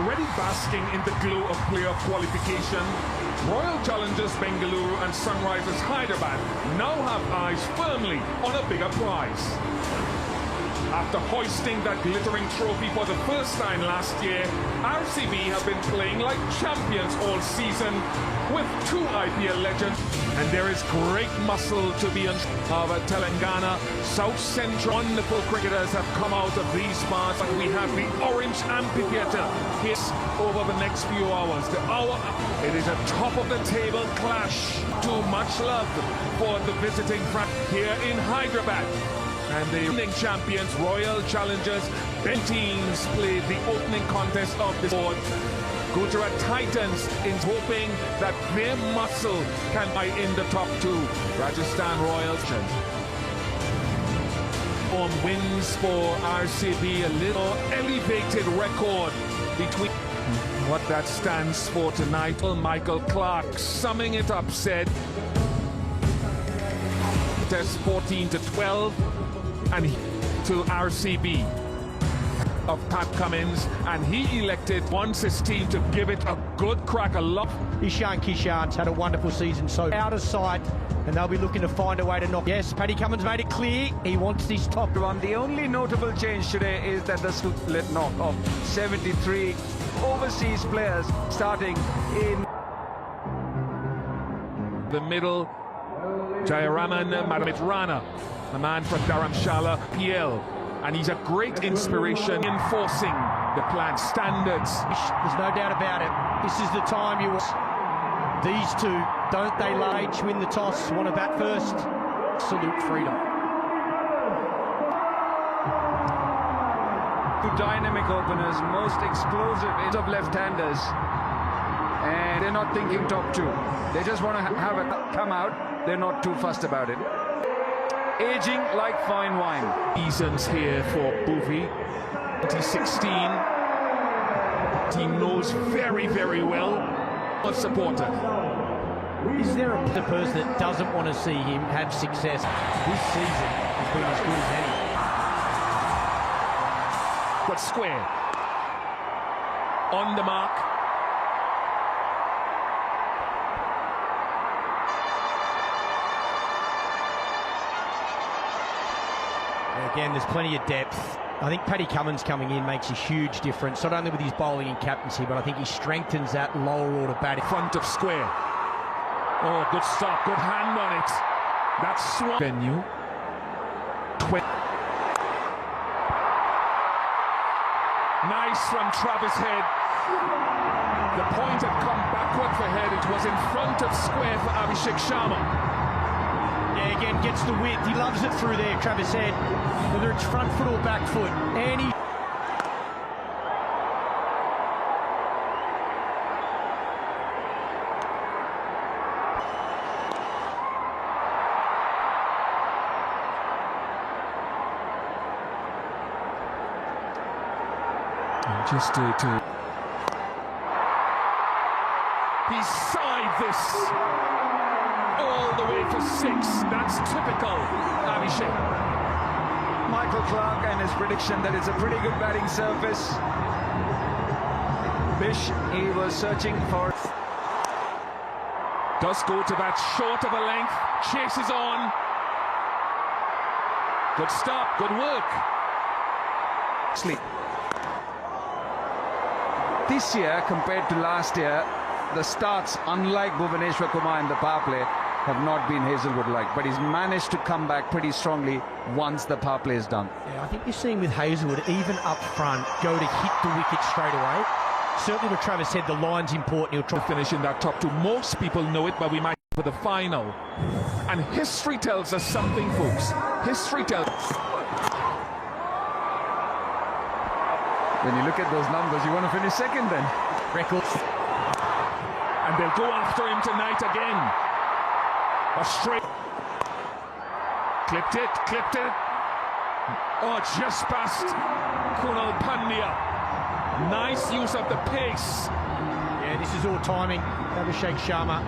Already basking in the glow of playoff qualification, Royal Challengers Bengaluru and Sunrisers Hyderabad now have eyes firmly on a bigger prize. After hoisting that glittering trophy for the first time last year, RCB have been playing like champions all season with two IPL legends. And there is great muscle to be on our Telangana, South Central. Wonderful cricketers have come out of these parts, and we have the Orange Amphitheatre here over the next few hours. It is a top-of-the-table clash. Too much love for the visiting here in Hyderabad. And the reigning champions, Royal Challengers, teams played the opening contest of the sport. Gujarat Titans is hoping that their muscle can be in the top two. Rajasthan Royals. Wins for RCB, a little elevated record between what that stands for tonight. Michael Clark summing it up said, test 14-12 and to RCB of Pat Cummins, and he elected once his team to give it a good crack. Ishan Kishan's had a wonderful season, so out of sight, and they'll be looking to find a way to knock. Yes, Paddy Cummins made it clear he wants this top one. The only notable change today is that the split knock of 73 overseas players starting in the middle. Jayaraman Madamitrana, the man from Dharamshala PL, and he's a great inspiration enforcing the plan standards. There's no doubt about it. This is the time you want. These two, don't they Lage win the toss, want to bat first? Absolute freedom. Two dynamic openers, most explosive of left-handers, and they're not thinking top two. They just want to have it come out. They're not too fussed about it. Aging like fine wine. Seasons here for Bhuvi. 2016. He knows very, very well. A supporter. Is there a person that doesn't want to see him have success? This season has been as good as any. But square. On the mark. Again, there's plenty of depth. I think Paddy Cummins coming in makes a huge difference, not only with his bowling and captaincy, but I think he strengthens that lower order batting. Front of square. Oh, good stop, good hand on it. That's swung. Venue. Nice from Travis Head. The point had come backward for Head. It was in front of square for Abhishek Sharma. Yeah, again, gets the width. He loves it through there, Travis Head. Whether it's front foot or back foot. And he... Just to... He side this all the way for six. That's typical Abhishek. Michael Clark and his prediction that it's a pretty good batting surface. Bish, he was searching for... Does go to that short of a length. Chases on. Good stop, good work. Sleep. This year, compared to last year, the starts, unlike Bhuvaneshwar Kumar in the power play, have not been Hazlewood-like, but he's managed to come back pretty strongly once the power play is done. Yeah, I think you're seeing with Hazlewood, even up front, go to hit the wicket straight away. Certainly what Travis said, the line's important. He'll try to finish in that top two. Most people know it, but we might for the final. And history tells us something, folks. History tells us. When you look at those numbers, you want to finish second then. Records. And they'll go after him tonight again. A straight. Clipped it. Oh, just past Kunal Pandya. Nice use of the pace. Yeah, this is all timing. Abhishek Sharma.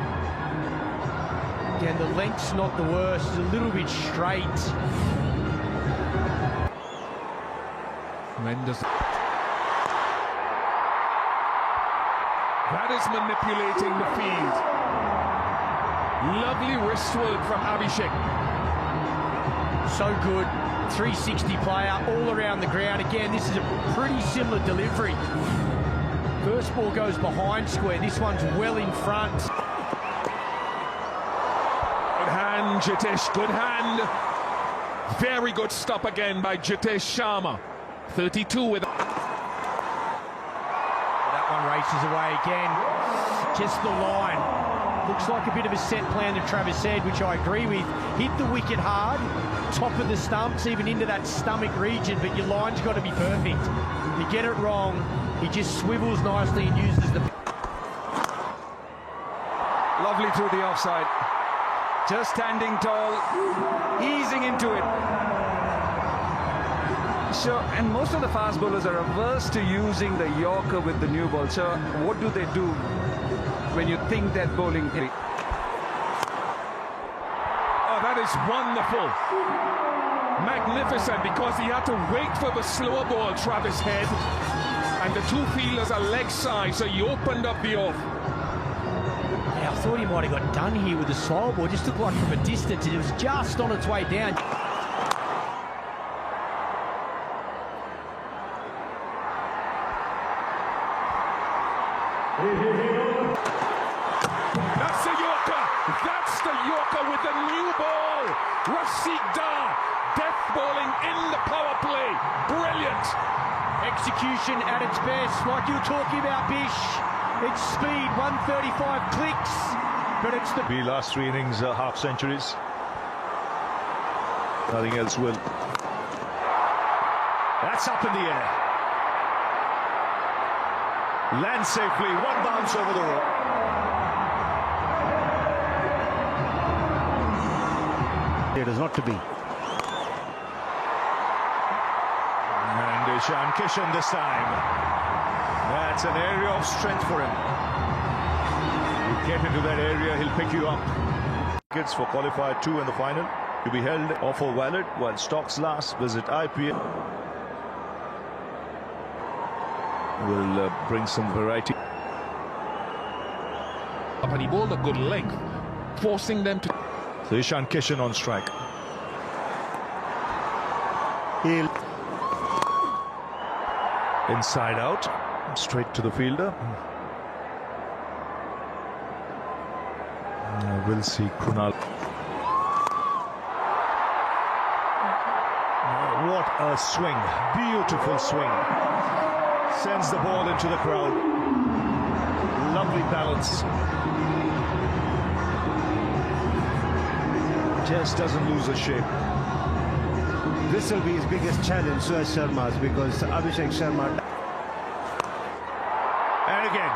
Again, the length's not the worst. It's a little bit straight. Tremendous. That is manipulating the field. Lovely wrist work from Abhishek. So good. 360 player all around the ground. Again, this is a pretty similar delivery. First ball goes behind square. This one's well in front. Good hand, Jitesh. Good hand. Very good stop again by Jitesh Sharma. 32 with... That one races away again. Just the line. Looks like a bit of a set plan that Travis said, which I agree with. Hit the wicket hard, top of the stumps, even into that stomach region, but your line's got to be perfect. You get it wrong, he just swivels nicely and uses the... Lovely through the offside. Just standing tall, easing into it. So, and most of the fast bowlers are averse to using the Yorker with the new ball. So what do they do when you think that bowling? Oh, that is wonderful. Magnificent, because he had to wait for the slower ball, Travis Head. And the two fielders are leg side, so he opened up the off. Yeah, I thought he might have got done here with the slow ball. Just looked like from a distance, and it was just on its way down. That's the Yorker. That's the Yorker with the new ball. Rashid Dar, death bowling in the power play. Brilliant. Execution at its best, like you were talking about, Bish. It's speed, 135 clicks, but it's the... The last three innings are half centuries. Nothing else will. That's up in the air. Lands safely, one bounce over the rope. It is not to be. And Ishan Kishan this time. That's an area of strength for him. You get into that area, he'll pick you up. Tickets for qualifier 2 in the final to be held offer valid while stocks last. Visit IPL. Will bring some variety. And he bowled a good length, forcing them to... So Ishan Kishan on strike. He'll Inside out, straight to the fielder. We'll see Krunal. What a swing, beautiful swing. Sends the ball into the crowd. Lovely balance. Just doesn't lose the shape. This will be his biggest challenge, Suyash Sharma's, because Abhishek Sharma... And again.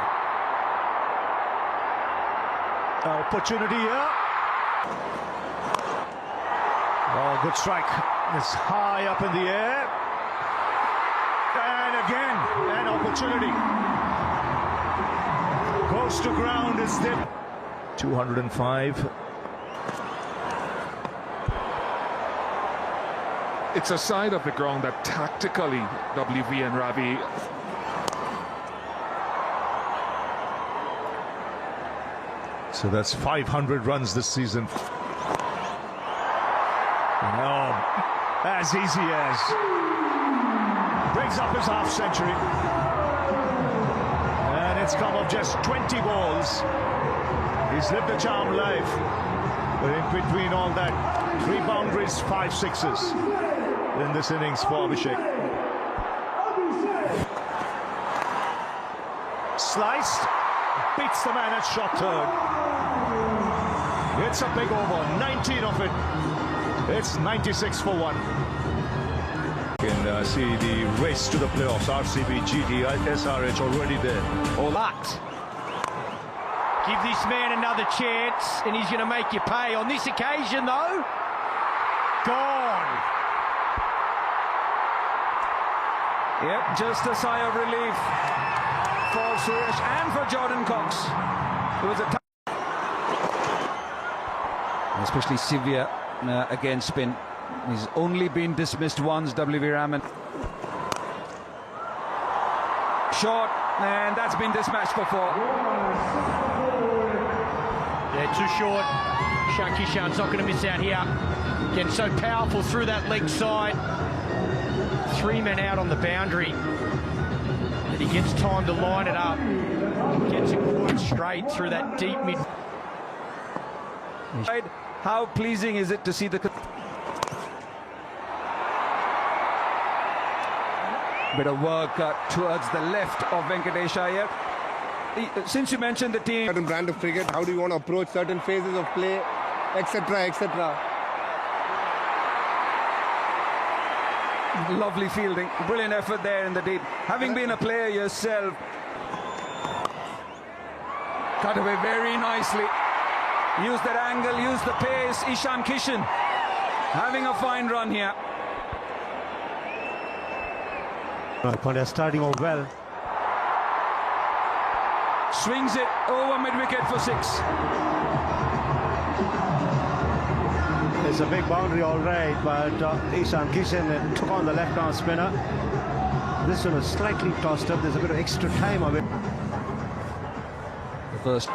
Opportunity here. Oh, good strike. It's high up in the air. And again, an opportunity. Goes to ground, is there. 205. It's a side of the ground that tactically WV and Ravi... So that's 500 runs this season. Oh, as easy as. Brings up his half century. And it's come of just 20 balls. He's lived a charmed life. But in between all that, 3 boundaries, 5 sixes in this innings for Abhishek. Sliced, beats the man at shot third. It's a big over, 19 of it. It's 96 for 1. You can see the race to the playoffs. RCB, GT, SRH already there. But give this man another chance and he's going to make you pay. On this occasion, though, gone. Yep, just a sigh of relief for Suresh and for Jordan Cox. It was a especially severe against spin. He's only been dismissed once, W.V. Raman. Short, And that's been this match before. Yeah, too short. Ishan Kishan's not going to miss out here. Again, so powerful through that leg side. 3 men out on the boundary. And he gets time to line it up. Gets it caught straight through that deep mid. How pleasing is it to see the... Bit of work towards the left of Venkatesh Iyer. Since you mentioned the team... Certain brand of cricket, how do you want to approach certain phases of play, etc., etc. Lovely fielding, brilliant effort there in the deep. Having been a player yourself, cut away very nicely. Use that angle, use the pace. Ishan Kishan having a fine run here. Pandya starting off well. Swings it over mid-wicket for 6. It's a big boundary, all right, but Ishan Kishan took on the left-arm spinner. This one was slightly tossed up. There's a bit of extra time of it. The first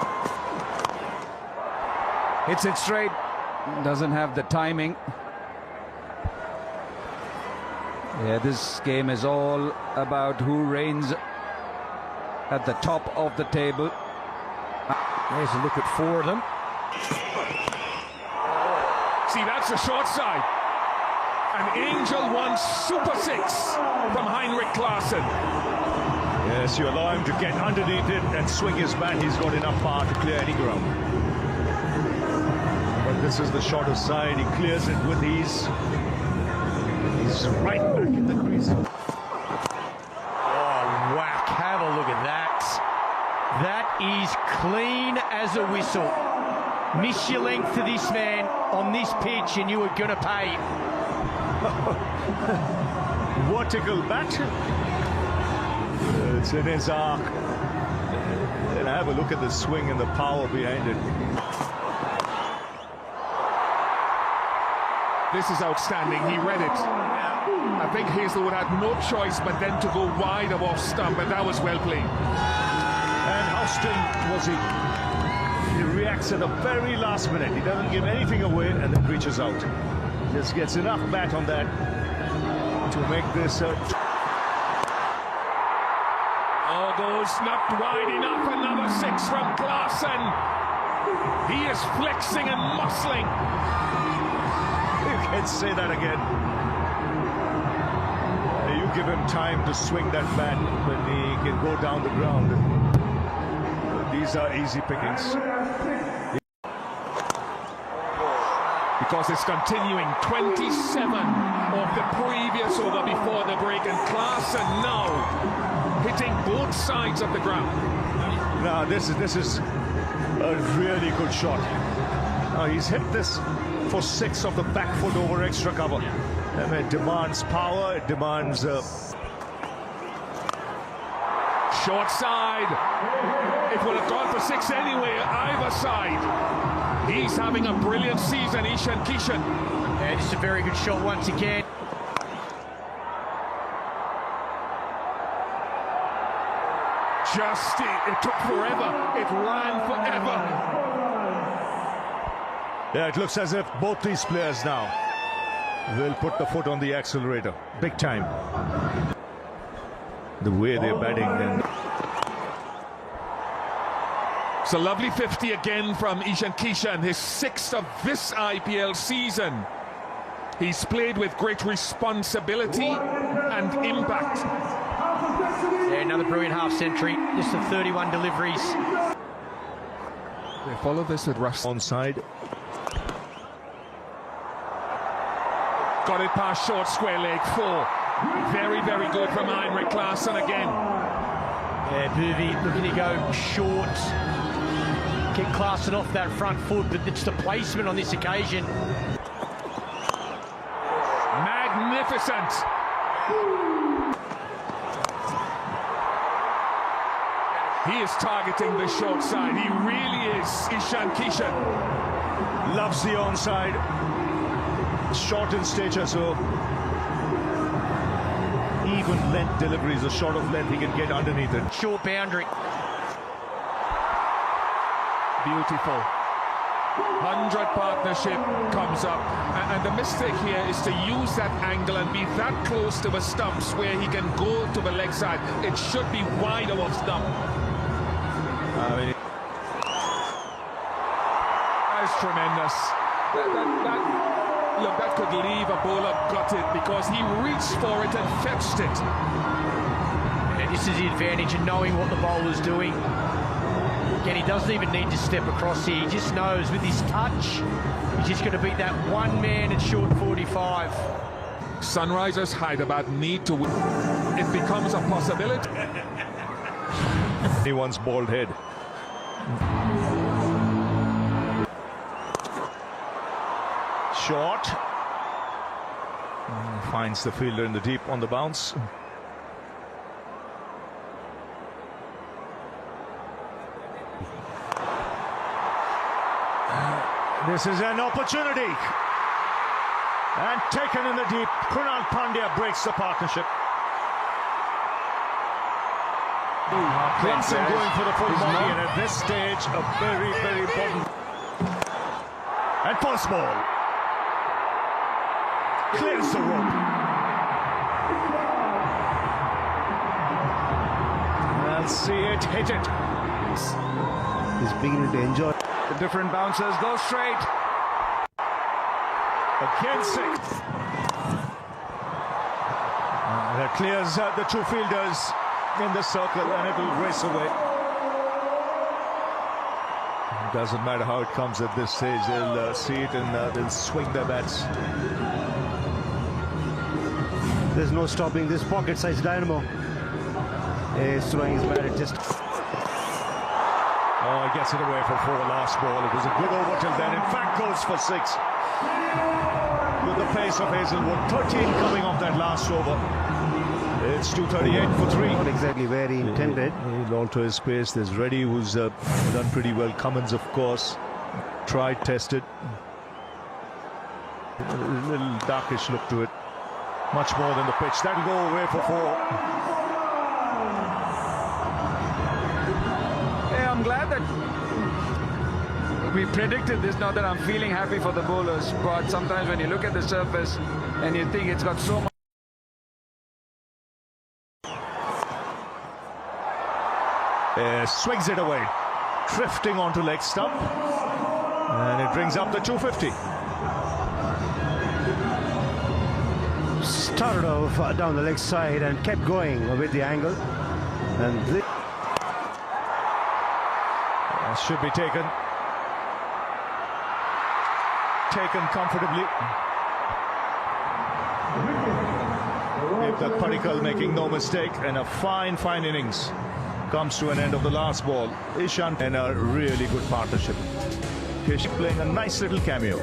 hits it straight, doesn't have the timing. Yeah, this game is all about who reigns at the top of the table. There's a look at 4 of them. See, that's the short side. An Angel 1 Super 6 from Heinrich Klaasen. Yes, you allow him to get underneath it and swing his bat. He's got enough power to clear any ground. But this is the shorter side. He clears it with ease. He's right back in the crease. Oh, whack. Have a look at that. That is clean as a whistle. Miss your length to this man on this pitch and you were going to pay. Vertical bat. It's in his arc. And have a look at the swing and the power behind it. This is outstanding. He read it. I think Hazelwood had no choice but then to go wide of off stump, but that was well played. And how still was he? He reacts at the very last minute. He doesn't give anything away and then reaches out. Just gets enough bat on that to make this... Oh, goes not wide enough. Another 6 from Klaasen. He is flexing and muscling. You can't say that again. You give him time to swing that bat when he can go down the ground. These are easy pickings. Because it's continuing. 27 of the previous over before the break, and Klaasen now hitting both sides of the ground. Now this is a really good shot. Now he's hit this for 6 of the back foot over extra cover. I mean, it demands power, it demands... Short side. It would have gone for 6 anyway, either side. He's having a brilliant season, Ishan Kishan. And it's a very good shot once again. Just, it took forever. It ran forever. Yeah, it looks as if both these players now will put the foot on the accelerator. Big time. The way they're batting. And it's a lovely 50 again from Ishan Kishan, his 6th of this IPL season. He's played with great responsibility and impact. Yeah, another brilliant half century. Just the 31 deliveries. They follow this with Russ onside. Got it past short square leg 4. Very, very good from Heinrich Klaasen again. Yeah, Bhuvi looking to go short. Get Klaasen off that front foot, but it's the placement on this occasion. Magnificent. He is targeting the short side. He really is. Ishan Kishan Loves the onside. Short in stature, so even length deliveries, a short of length, he can get underneath it. Short boundary. Beautiful. 100 partnership comes up, and the mistake here is to use that angle and be that close to the stumps where he can go to the leg side. It should be wide of the stump. That's tremendous. Look, that could leave a bowler gutted because he reached for it and fetched it. And this is the advantage of knowing what the bowler's doing. Again, he doesn't even need to step across here. He just knows with his touch, he's just going to beat that one man at short 45. Sunrisers Hyderabad need to win. It becomes a possibility. Anyone's bald head. Short. Finds the fielder in the deep on the bounce. This is an opportunity. And taken in the deep. Krunal Pandya breaks the partnership. Clemson going for the full body, and at this stage, a very, very important. And first ball. Clears the rope. I'll see it, hit it. He's beginning to enjoy. The different bouncers go straight. Against it. That clears the two fielders in the circle, and it will race away. Doesn't matter how it comes at this stage, they'll see it and they'll swing their bats. There's no stopping this pocket-sized dynamo. He's throwing his bat at just... Oh, he gets it away for 4 last ball. It was a good over till then. In fact, goes for 6. With the pace of Hazelwood. 13 coming off that last over. It's 238 for 3. Not exactly where he intended. He'll alter his pace. There's Reddy, who's done pretty well. Cummins, of course, tried, tested. A little darkish look to it. Much more than the pitch. That'll go away for 4. Hey, I'm glad that we predicted this. Not that I'm feeling happy for the bowlers, but sometimes when you look at the surface and you think it's got so much. Swings it away, drifting onto leg stump, and it brings up the 250. Started off down the leg side and kept going with the angle. And this Should be taken comfortably. Devdutt Padikkal making no mistake, and a fine innings comes to an end of the last ball. Ishant and a really good partnership. Kish playing a nice little cameo.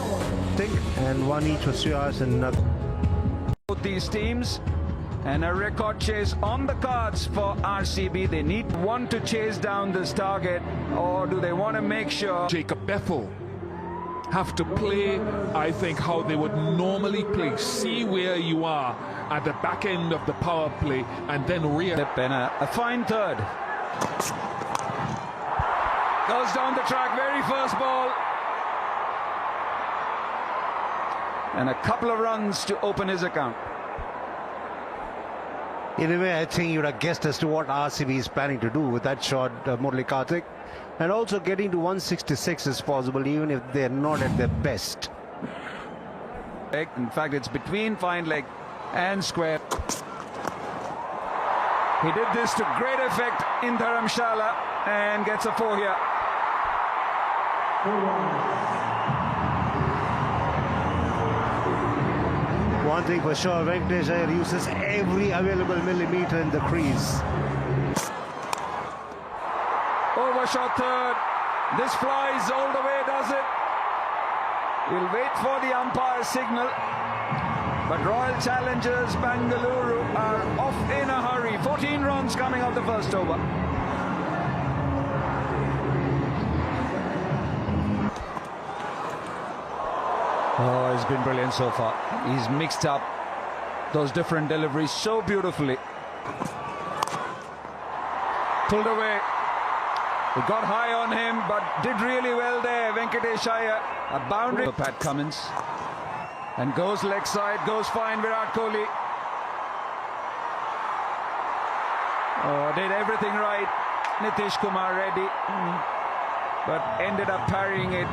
and one each for Suyas and Both these teams, and a record chase on the cards for RCB. They need one to chase down this target, or do they want to make sure? Jacob Bethel have to play, I think, how they would normally play. See where you are at the back end of the power play, and then And a fine third. Goes down the track, very first ball. And a couple of runs to open his account. In a way, I think you would have guessed as to what RCB is planning to do with that shot, Murali Karthik. And also getting to 166 is possible, even if they're not at their best. In fact, it's between fine leg and square. He did this to great effect in Dharamshala and gets a 4 here. One thing for sure, Venkatesh Iyer uses every available millimeter in the crease. Overshot third. This flies all the way, does it? We'll wait for the umpire signal. But Royal Challengers Bengaluru are off in a hurry. 14 runs coming off the first over. Oh, he's been brilliant so far. He's mixed up those different deliveries so beautifully. Pulled away. He got high on him, but did really well there. Venkatesh Iyer, a boundary. Pat Cummins. And goes leg side, goes fine, Virat Kohli. Oh, did everything right. Nitish Kumar Reddy. But ended up parrying it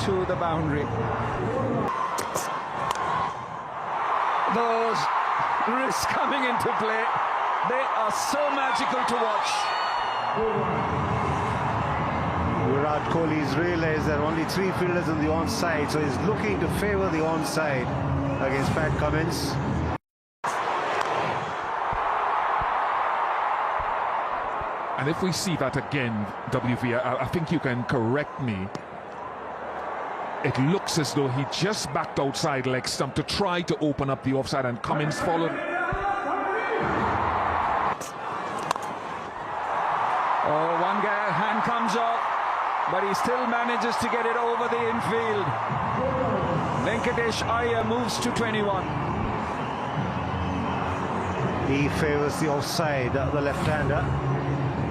to the boundary. Those risks coming into play, they are so magical to watch. Virat Kohli's realised there are only 3 fielders on the onside, so he's looking to favour the onside against Pat Cummins. And if we see that again, WV, I think you can correct me. It looks as though he just backed outside leg stump to try to open up the offside, and Cummins followed. Oh, one guy hand comes off, but he still manages to get it over the infield. Venkatesh Iyer moves to 21. He favours the offside, the left-hander.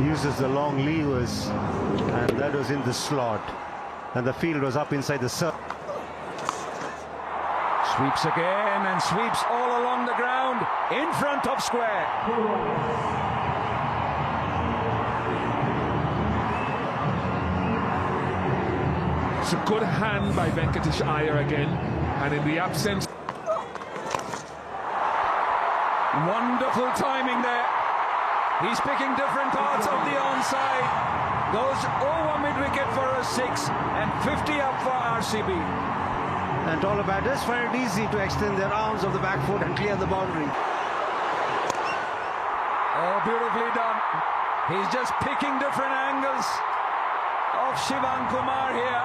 Uses the long levers, and that was in the slot. And the field was up inside the circle. Sweeps again and sweeps all along the ground in front of square. It's a good hand by Venkatesh Iyer again, and in the absence. Wonderful timing there. He's picking different parts of the onside. Goes over mid-wicket for a 6 and 50 up for RCB. And all the batters find it easy to extend their arms of the back foot and clear the boundary. Oh, beautifully done. He's just picking different angles of Shivam Kumar here.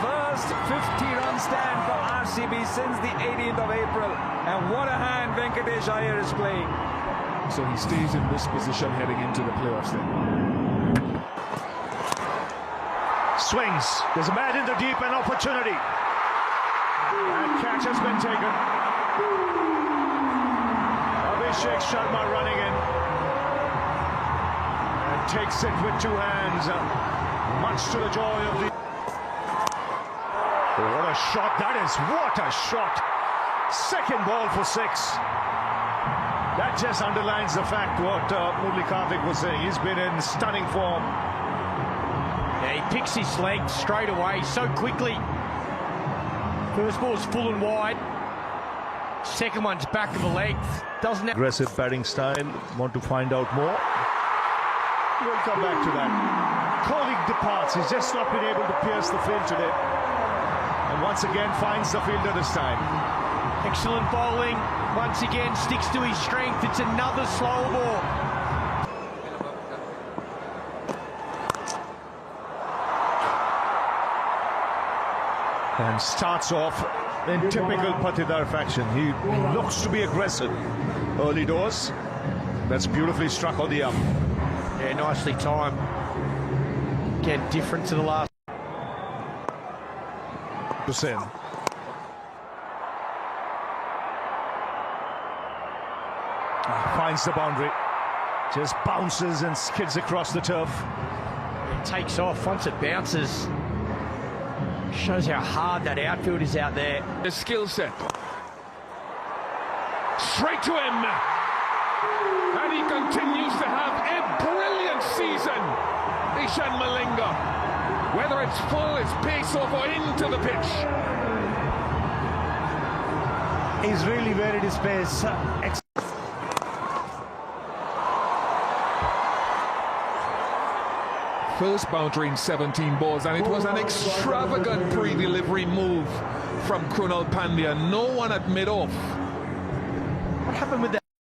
First 50-run stand for RCB since the 18th of April. And what a hand Venkatesh Iyer is playing. So he stays in this position heading into the playoffs then. Swings. There's a man in the deep, an opportunity. And catch has been taken. Abhishek Sharma running in. And takes it with 2 hands. Much to the joy of the... Oh, what a shot that is. What a shot. Second ball for 6. That just underlines the fact what Murali Karthik was saying. He's been in stunning form. Yeah, he picks his leg straight away so quickly. First ball's full and wide. Second one's back of the leg. Doesn't have... Aggressive batting style. Want to find out more? We'll come back to that. Kohli departs. He's just not been able to pierce the field today. And once again finds the fielder this time. Excellent bowling. Once again sticks to his strength. It's another slow ball. And starts off in typical Patidar fashion. He looks to be aggressive. Early doors. That's beautifully struck on the up. Yeah, nicely timed. Again, different to the last. Hussain. Finds the boundary. Just bounces and skids across the turf. It takes off once it bounces. Shows how hard that outfield is out there. The skill set. Straight to him. And he continues to have a brilliant season. Ishan Malinga. Whether it's full, it's pace off or into the pitch. He's really varied his pace. First boundary in 17 balls, and it was an extravagant pre-delivery move from Krunal Pandya. No one at mid-off. What happened with that?